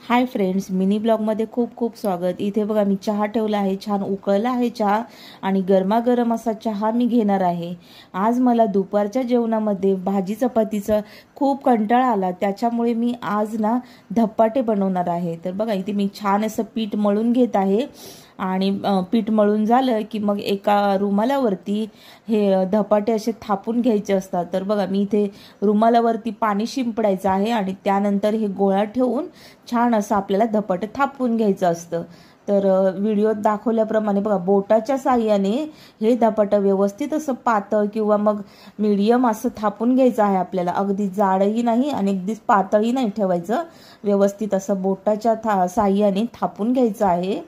Hi friends, mini ब्लॉगमध्ये खूप खूप स्वागत। इथे बघा मी चहा ठेवला आहे, छान उकळला आहे चहा आणि गरमागरम असा चहा मी घेणार आहे। आज मला दुपारच्या जेवणामध्ये भाजी चपातीचा खूप कंटाळा आला, त्याच्यामुळे मी आज ना धपाटे बनवणार आहे। तर बघा इथे मी छान असं पीठ मळून घेत आहे आणि पीठ मळून झालं की मग एका रुमालावरती हे धपाटे असे थापून घ्यायचे असतात। तर बघा मी इथे रुमालावरती पाणी शिंपडायचं आहे आणि त्यानंतर हे गोळा ठेवून छान असं आपल्याला धपाटे थापून घ्यायचं असतं। तर व्हिडिओत दाखवल्याप्रमाणे बघा बोटाच्या साहाय्याने हे धपाटे व्यवस्थित असं पातळ किंवा मग मीडियम असं थापून घ्यायचं आहे आपल्याला। अगदी जाडही नाही आणि अगदी पातळही नाही ठेवायचं, व्यवस्थित असं बोटाच्या साहाय्याने थापून घ्यायचं आहे।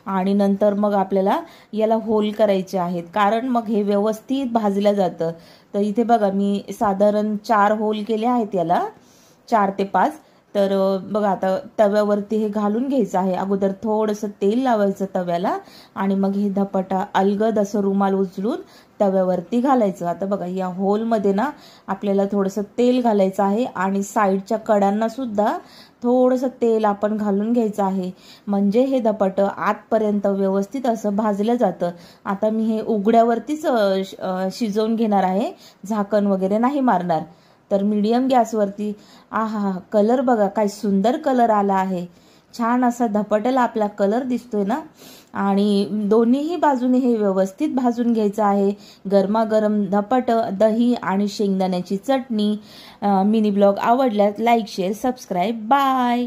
आणि नंतर मग आपल्याला याला होल करायचे आहेत, कारण मग हे व्यवस्थित भाजलं जातं। तर इथे बघा मी साधारण 4 होल केले आहेत याला, 4 ते 5। तर बघा आता तव्यावरती हे घालून घ्यायचं आहे। अगोदर थोडंसं तेल लावायचं तव्याला आणि मग हे धपाटा अलगद असं रुमाल उचलून तव्यावरती घालायचं। आता बघा या होलमध्ये ना आपल्याला थोडंसं तेल घालायचं आहे आणि साईडच्या कडांना सुद्धा थोडंसं तेल आपण घालून घ्यायचं आहे, म्हणजे हे धपाटं आतपर्यंत व्यवस्थित असं भाजलं जातं। आता मी हे उघड्यावरतीच शिजवून घेणार आहे, झाकण वगैरे नाही मारणार। तर मीडियम गॅसवरती आहा कलर बघा काय सुंदर कलर आला आहे, छान असा धपाट्याला आपला कलर दिसतोय ना। आणि दोन्हीही बाजूने हे व्यवस्थित भाजून घ्यायचं आहे। गरमागरम धपाटं, दही आणि शेंगदाण्याची चटणी। मिनी ब्लॉग आवडल्यास लाईक शेअर सबस्क्राईब बाय।